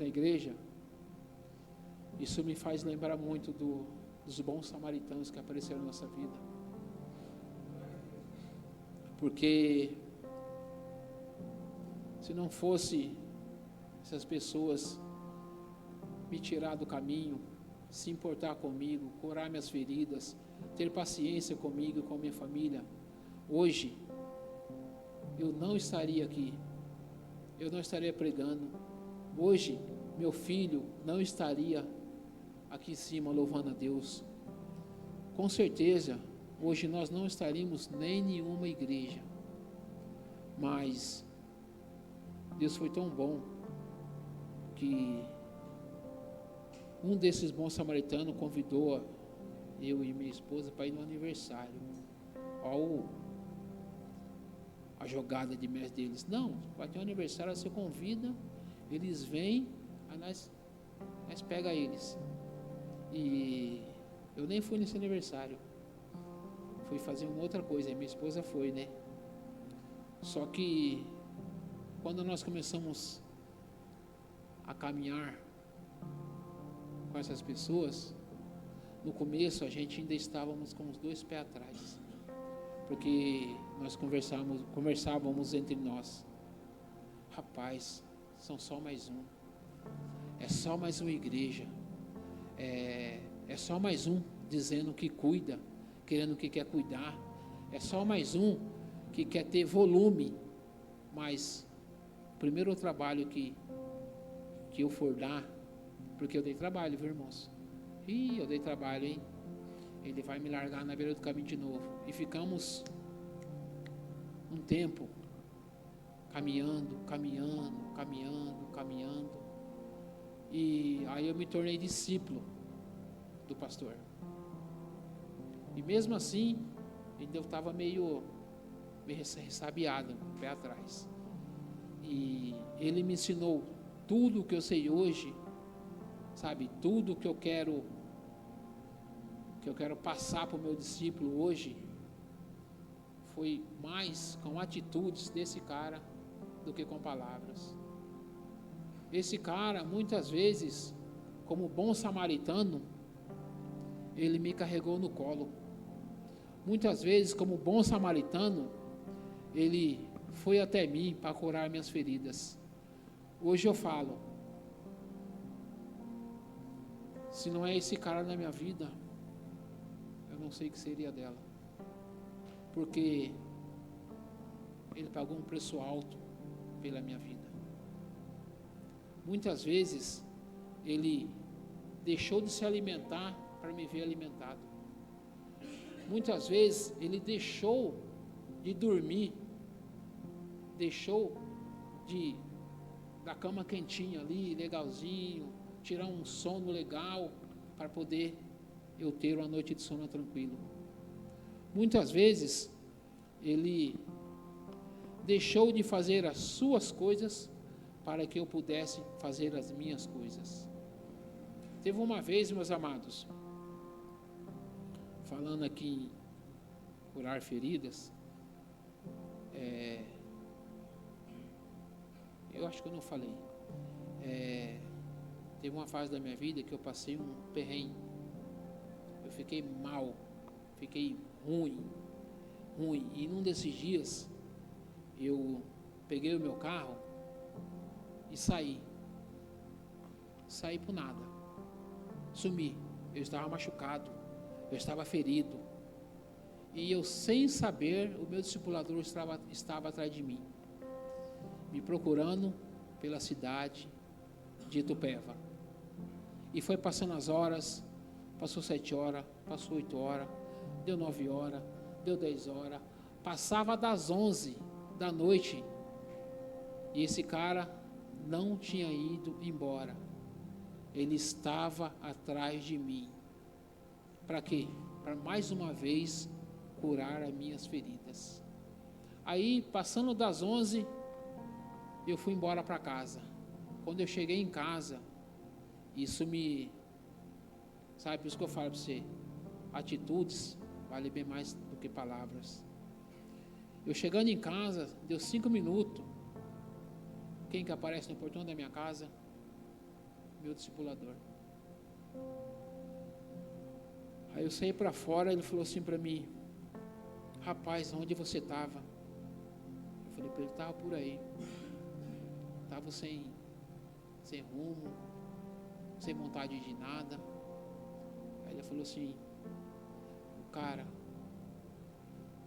igreja, isso me faz lembrar muito dos bons samaritanos que apareceram na nossa vida. Porque se não fosse essas pessoas me tirar do caminho, se importar comigo, curar minhas feridas, ter paciência comigo e com a minha família, hoje eu não estaria aqui, eu não estaria pregando, hoje meu filho não estaria aqui em cima louvando a Deus. Com certeza, hoje nós não estaríamos nem em nenhuma igreja, mas Deus foi tão bom que um desses bons samaritanos convidou eu e minha esposa para ir no aniversário. Olha a jogada de mestre deles. Não, vai ter um aniversário, você convida, eles vêm, aí nós pega eles. E eu nem fui nesse aniversário, fui fazer uma outra coisa, aí minha esposa foi, né? Só que quando nós começamos a caminhar com essas pessoas, no começo a gente ainda estávamos com os 2 pés atrás, porque nós conversávamos entre nós: rapaz, são só mais um, é só mais uma igreja, é só mais um dizendo que cuida, querendo que quer cuidar, é só mais um que quer ter volume. Mas o primeiro trabalho que eu for dar, porque eu dei trabalho, viu, irmãos? Eu dei trabalho, hein? Ele vai me largar na beira do caminho de novo. E ficamos um tempo caminhando. E aí eu me tornei discípulo do pastor. E mesmo assim, ainda eu estava meio ressabiado, um pé atrás. E ele me ensinou tudo o que eu sei hoje, sabe? Tudo que eu quero passar para o meu discípulo hoje, foi mais com atitudes desse cara do que com palavras. Esse cara, muitas vezes, como bom samaritano, ele me carregou no colo. Muitas vezes, como bom samaritano, ele foi até mim para curar minhas feridas. Hoje eu falo: se não é esse cara na minha vida, eu não sei o que seria dela. Porque ele pagou um preço alto pela minha vida. Muitas vezes ele deixou de se alimentar para me ver alimentado. Muitas vezes ele deixou de dormir, deixou de da cama quentinha ali, legalzinho, tirar um sono legal para poder eu ter uma noite de sono tranquilo. Muitas vezes ele deixou de fazer as suas coisas para que eu pudesse fazer as minhas coisas. Teve uma vez, meus amados, falando aqui em curar feridas, eu acho que eu não falei, teve uma fase da minha vida que eu passei um perrengue, eu fiquei mal, fiquei ruim, e num desses dias, eu peguei o meu carro e saí por nada, sumi. Eu estava machucado, eu estava ferido, e eu, sem saber, o meu discipulador estava atrás de mim, me procurando pela cidade de Itupeva. E foi passando as horas, passou 7 horas, passou 8 horas, deu 9 horas, deu 10 horas, passava das 11 da noite e esse cara não tinha ido embora. Ele estava atrás de mim. Para quê? Para mais uma vez curar as minhas feridas. Aí, passando das 11, eu fui embora para casa. Quando eu cheguei em casa, isso me... Sabe, por isso que eu falo para você, atitudes valem bem mais do que palavras. Eu chegando em casa, deu 5 minutos. Quem que aparece no portão da minha casa? Meu discipulador. Aí eu saí para fora, ele falou assim para mim: rapaz, onde você estava? Eu falei para ele: estava por aí. Estava sem rumo, sem vontade de nada. Aí ele falou assim: o cara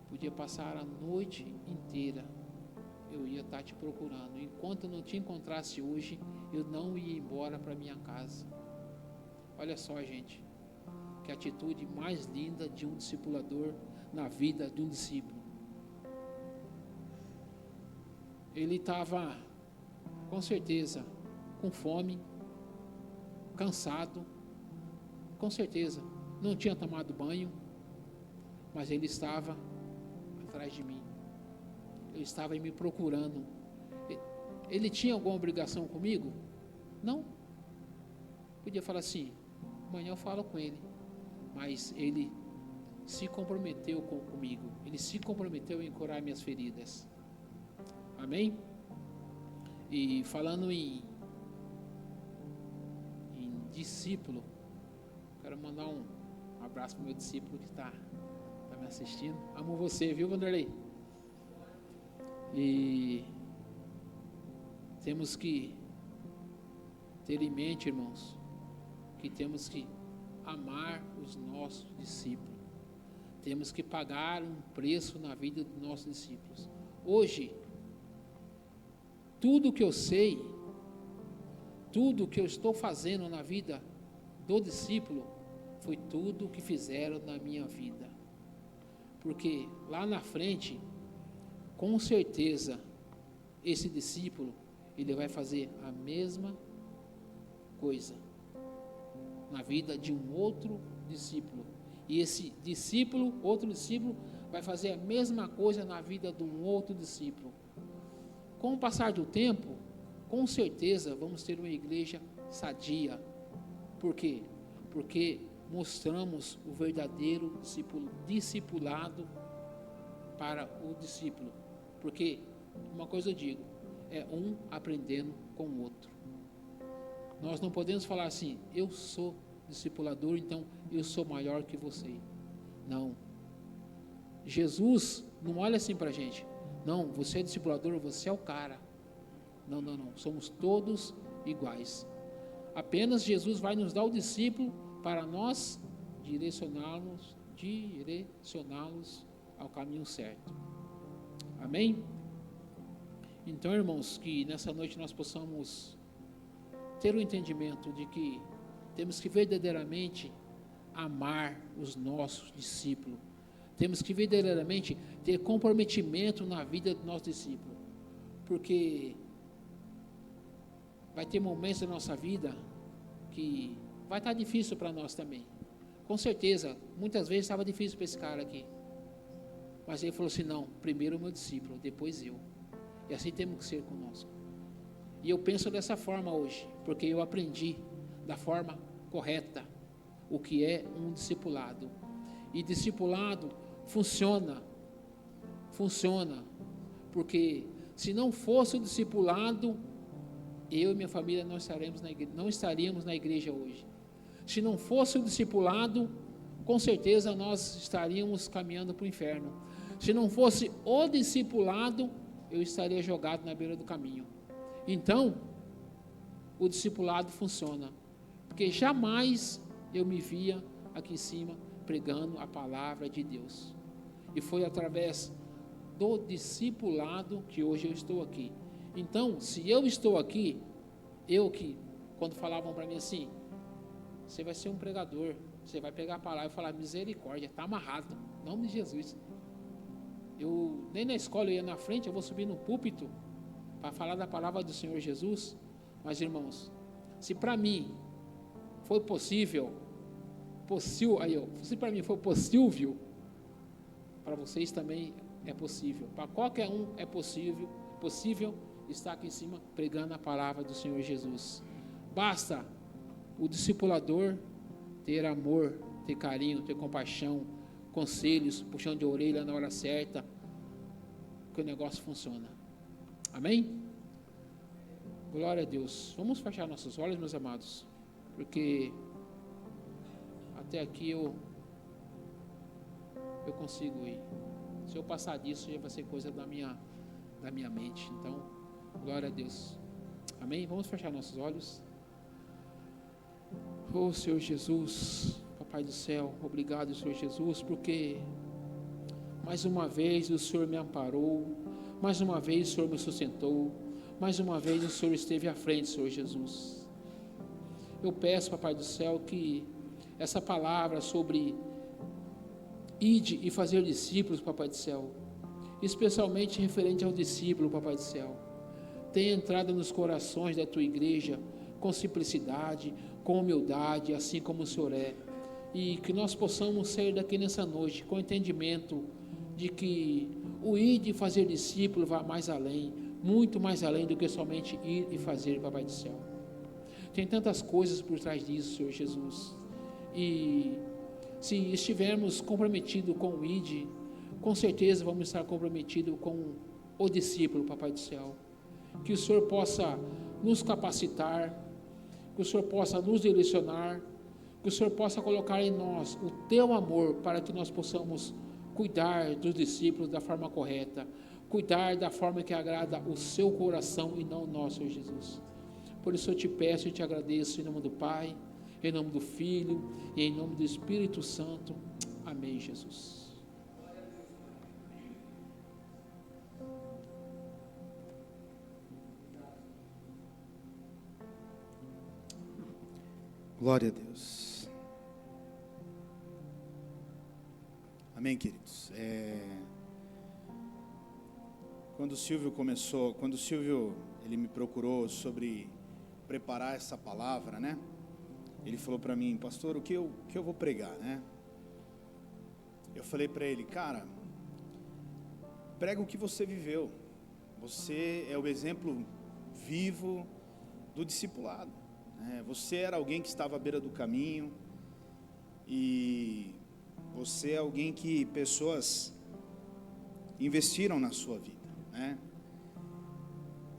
podia passar a noite inteira, eu ia estar te procurando. Enquanto eu não te encontrasse hoje, eu não ia embora para minha casa. Olha só, gente, que atitude mais linda de um discipulador na vida de um discípulo. Ele estava, com certeza, com fome, cansado, com certeza, não tinha tomado banho, mas ele estava atrás de mim. Ele estava me procurando. Ele tinha alguma obrigação comigo? Não. Podia falar assim: amanhã eu falo com ele. Mas ele se comprometeu comigo. Ele se comprometeu em curar minhas feridas. Amém? E falando em discípulo, quero mandar um abraço para o meu discípulo que está me assistindo. Amo você, viu, Vanderlei? E temos que ter em mente, irmãos, que temos que amar os nossos discípulos. Temos que pagar um preço na vida dos nossos discípulos. Hoje, tudo que eu sei, tudo que eu estou fazendo na vida do discípulo, foi tudo que fizeram na minha vida. Porque lá na frente, com certeza, esse discípulo, ele vai fazer a mesma coisa na vida de um outro discípulo. E esse discípulo, outro discípulo, vai fazer a mesma coisa na vida de um outro discípulo. Com o passar do tempo, com certeza vamos ter uma igreja sadia. Por quê? Porque mostramos o verdadeiro discipulado para o discípulo. Porque, uma coisa eu digo, é um aprendendo com o outro. Nós não podemos falar assim: eu sou discipulador, então eu sou maior que você. Não. Jesus não olha assim para a gente: não, você é discipulador, você é o cara. Não. Somos todos iguais. Apenas Jesus vai nos dar o discípulo para nós direcioná-los ao caminho certo. Amém? Então, irmãos, que nessa noite nós possamos ter o entendimento de que temos que verdadeiramente amar os nossos discípulos. Temos que verdadeiramente ter comprometimento na vida do nosso discípulo. Porque vai ter momentos da nossa vida que vai estar difícil para nós também. Com certeza, muitas vezes estava difícil para esse cara aqui. Mas ele falou assim: não, primeiro o meu discípulo, depois eu. E assim temos que ser conosco. E eu penso dessa forma hoje, porque eu aprendi da forma correta o que é um discipulado. E discipulado funciona, porque se não fosse o discipulado, eu e minha família não estaríamos na igreja hoje. Se não fosse o discipulado, com certeza nós estaríamos caminhando para o inferno. Se não fosse o discipulado, eu estaria jogado na beira do caminho. Então, o discipulado funciona, porque jamais eu me via aqui em cima pregando a palavra de Deus. E foi através do discipulado que hoje eu estou aqui. Então, se eu estou aqui, quando falavam para mim assim: você vai ser um pregador, você vai pegar a palavra e falar misericórdia, está amarrado, em nome de Jesus. Nem na escola eu ia na frente, eu vou subir no púlpito para falar da palavra do Senhor Jesus. Mas, irmãos, se para mim foi possível, se para mim foi possível, para vocês também é possível. Para qualquer um é possível estar aqui em cima pregando a palavra do Senhor Jesus. Basta o discipulador ter amor, ter carinho, ter compaixão, conselhos, puxão de orelha na hora certa, que o negócio funciona. Amém? Glória a Deus. Vamos fechar nossos olhos, meus amados, porque até aqui eu consigo ir. Se eu passar disso, já vai ser coisa da minha mente. Então, glória a Deus. Amém? Vamos fechar nossos olhos. Oh, Senhor Jesus, Papai do céu, obrigado, Senhor Jesus, porque mais uma vez o Senhor me amparou, mais uma vez o Senhor me sustentou, mais uma vez o Senhor esteve à frente, Senhor Jesus. Eu peço, Papai do céu, que essa palavra sobre ide e fazer discípulos, Papai do céu, especialmente referente ao discípulo, Papai do céu, tenha entrado nos corações da tua igreja com simplicidade, com humildade, assim como o Senhor é, e que nós possamos sair daqui nessa noite com entendimento de que o ir e fazer discípulo vai mais além, muito mais além do que somente ir e fazer, Papai do céu. Tem tantas coisas por trás disso, Senhor Jesus, e se estivermos comprometidos com o ID, com certeza vamos estar comprometidos com o discípulo, Papai do céu. Que o Senhor possa nos capacitar, que o Senhor possa nos direcionar, que o Senhor possa colocar em nós o teu amor para que nós possamos cuidar dos discípulos da forma correta, cuidar da forma que agrada o seu coração e não o nosso, Senhor Jesus. Por isso eu te peço e te agradeço em nome do Pai, em nome do Filho e em nome do Espírito Santo. Amém, Jesus. Glória a Deus. Amém, queridos. Quando o Silvio ele me procurou sobre preparar essa palavra, né? Ele falou para mim, pastor, o que eu vou pregar, né? Eu falei para ele, cara, prega o que você viveu. Você é o exemplo vivo do discipulado. Você era alguém que estava à beira do caminho e você é alguém que pessoas investiram na sua vida, né?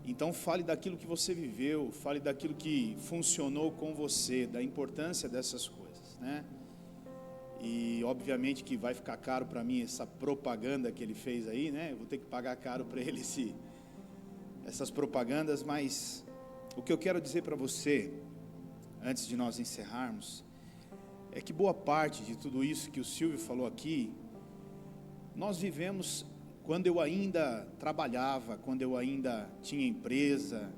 Então fale daquilo que você viveu, fale daquilo que funcionou com você, da importância dessas coisas, né? E obviamente que vai ficar caro para mim essa propaganda que ele fez aí, né? Eu vou ter que pagar caro para ele essas propagandas, mas o que eu quero dizer para você, antes de nós encerrarmos, é que boa parte de tudo isso que o Silvio falou aqui, nós vivemos quando eu ainda trabalhava, quando eu ainda tinha empresa,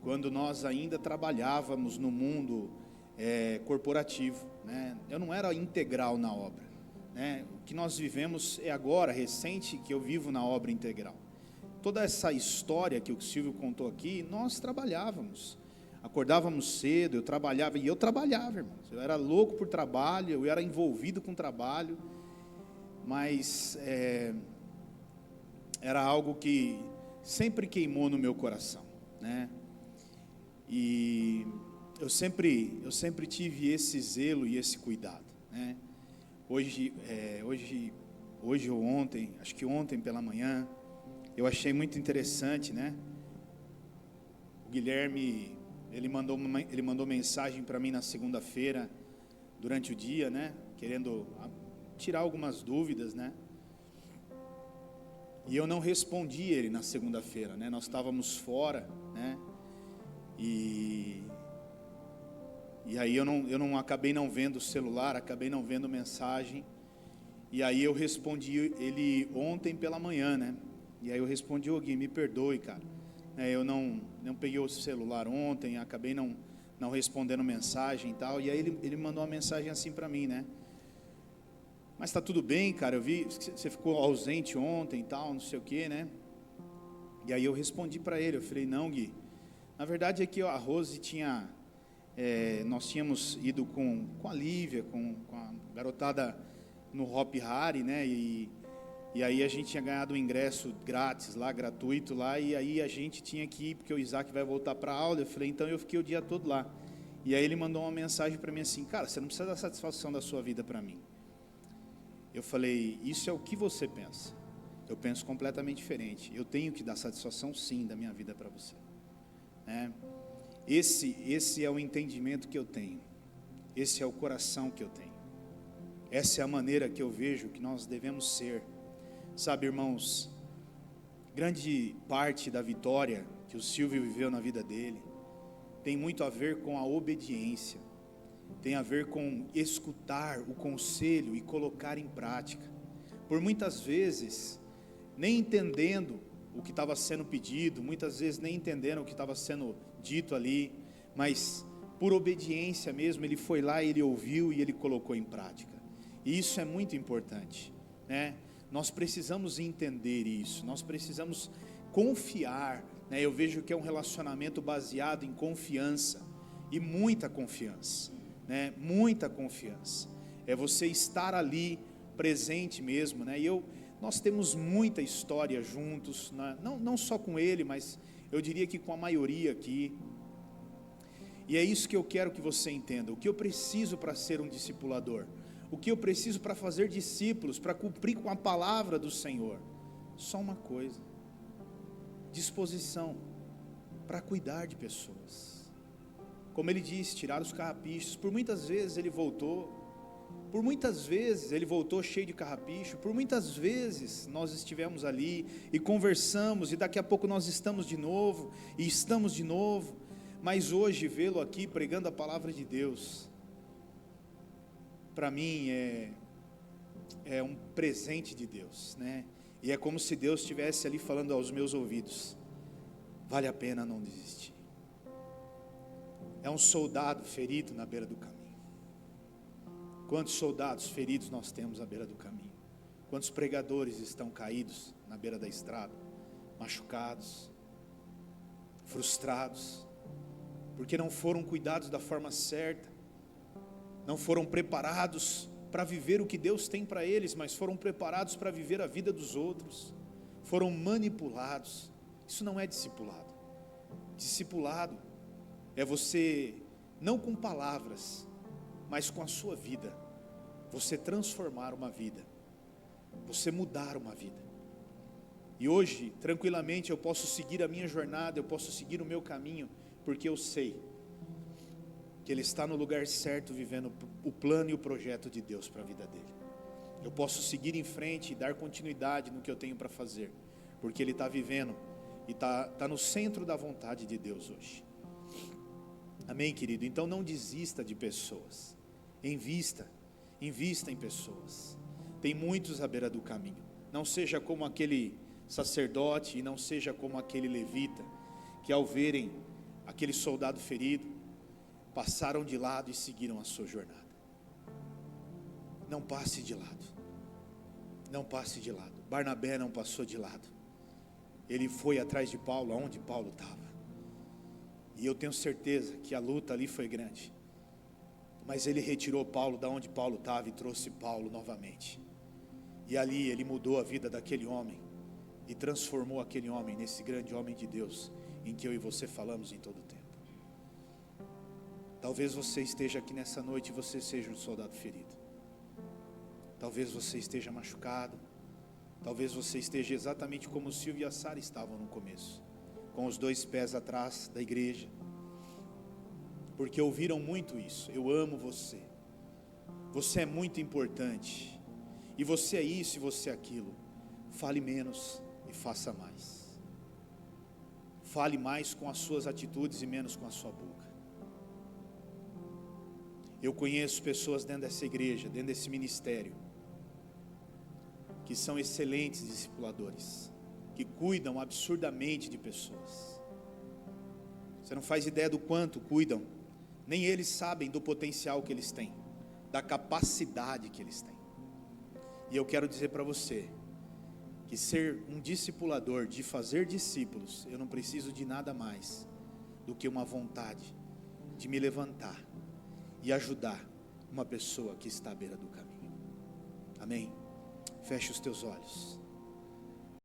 quando nós ainda trabalhávamos no mundo corporativo, né? Eu não era integral na obra, né? O que nós vivemos é agora, recente, que eu vivo na obra integral. Toda essa história que o Silvio contou aqui, nós trabalhávamos. Acordávamos cedo, eu trabalhava, irmãos. Eu era louco por trabalho, eu era envolvido com trabalho, mas era algo que sempre queimou no meu coração, né? E eu sempre tive esse zelo e esse cuidado, né? Hoje ou ontem, acho que ontem pela manhã, eu achei muito interessante, né? O Guilherme, ele mandou mensagem para mim na segunda-feira, durante o dia, né? Querendo tirar algumas dúvidas, né? E eu não respondi ele na segunda-feira, né? Nós estávamos fora, né? E aí eu não acabei não vendo o celular, acabei não vendo mensagem. E aí eu respondi ele ontem pela manhã, né? E aí eu respondi, Gui, me perdoe, cara. Eu não peguei o celular ontem, acabei não respondendo mensagem e tal. E aí ele mandou uma mensagem assim para mim, né? mas tá tudo bem, cara, eu vi que você ficou ausente ontem e tal, não sei o que, né? E aí eu respondi para ele, eu falei, não, Gui, na verdade é que a Rose tinha, nós tínhamos ido com a Lívia, com a garotada no Hop Hari, né? E aí a gente tinha ganhado um ingresso grátis lá, gratuito lá, e aí a gente tinha que ir, porque o Isaac vai voltar para a aula. Eu falei, então eu fiquei o dia todo lá. E aí ele mandou uma mensagem para mim assim, cara, você não precisa dar satisfação da sua vida para mim. Eu falei, isso é o que você pensa. Eu penso completamente diferente. Eu tenho que dar satisfação sim da minha vida para você. Esse é o entendimento que eu tenho. Esse é o coração que eu tenho. Essa é a maneira que eu vejo que nós devemos ser. Sabe, irmãos, grande parte da vitória que o Silvio viveu na vida dele tem muito a ver com a obediência, tem a ver com escutar o conselho e colocar em prática. Por muitas vezes, nem entendendo o que estava sendo pedido, muitas vezes nem entendendo o que estava sendo dito ali, mas por obediência mesmo, ele foi lá, ele ouviu e ele colocou em prática. E isso é muito importante, né? Nós precisamos entender isso, nós precisamos confiar, né? Eu vejo que é um relacionamento baseado em confiança, e muita confiança, né? Muita confiança, é você estar ali, presente mesmo, né? Nós temos muita história juntos, né? Não só com ele, mas eu diria que com a maioria aqui, e é isso que eu quero que você entenda, o que eu preciso para ser um discipulador, o que eu preciso para fazer discípulos, para cumprir com a palavra do Senhor? Só uma coisa: disposição para cuidar de pessoas. Como ele disse, tirar os carrapichos. Por muitas vezes ele voltou cheio de carrapicho, por muitas vezes nós estivemos ali e conversamos, e daqui a pouco nós estamos de novo, mas hoje vê-lo aqui pregando a palavra de Deus, para mim é um presente de Deus, né? E é como se Deus estivesse ali falando aos meus ouvidos: vale a pena não desistir. É um soldado ferido na beira do caminho. Quantos soldados feridos nós temos à beira do caminho? Quantos pregadores estão caídos na beira da estrada, machucados, frustrados, porque não foram cuidados da forma certa, não foram preparados para viver o que Deus tem para eles, mas foram preparados para viver a vida dos outros, foram manipulados. Isso não é discipulado. Discipulado é você, não com palavras, mas com a sua vida, você transformar uma vida, você mudar uma vida. E hoje, tranquilamente, eu posso seguir a minha jornada, eu posso seguir o meu caminho, porque eu sei que ele está no lugar certo, vivendo o plano e o projeto de Deus para a vida dele. Eu posso seguir em frente e dar continuidade no que eu tenho para fazer, porque ele está vivendo e está no centro da vontade de Deus hoje. Amém, querido? Então não desista de pessoas, invista em pessoas. Tem muitos à beira do caminho. Não seja como aquele sacerdote e não seja como aquele levita, que ao verem aquele soldado ferido, passaram de lado e seguiram a sua jornada. Não passe de lado. Não passe de lado. Barnabé não passou de lado. Ele foi atrás de Paulo, aonde Paulo estava. E eu tenho certeza que a luta ali foi grande. Mas ele retirou Paulo da onde Paulo estava e trouxe Paulo novamente. E ali ele mudou a vida daquele homem e transformou aquele homem nesse grande homem de Deus, em que eu e você falamos em todo o tempo. Talvez você esteja aqui nessa noite e você seja um soldado ferido. Talvez você esteja machucado. Talvez você esteja exatamente como o Silvio e a Sara estavam no começo, com os 2 pés atrás da igreja, porque ouviram muito isso: eu amo você, você é muito importante, e você é isso e você é aquilo. Fale menos e faça mais. Fale mais com as suas atitudes e menos com a sua boca. Eu conheço pessoas dentro dessa igreja, dentro desse ministério, que são excelentes discipuladores, que cuidam absurdamente de pessoas. Você não faz ideia do quanto cuidam, nem eles sabem do potencial que eles têm, da capacidade que eles têm. E eu quero dizer para você que ser um discipulador, de fazer discípulos, eu não preciso de nada mais do que uma vontade de me levantar e ajudar uma pessoa que está à beira do caminho. Amém? Feche os teus olhos.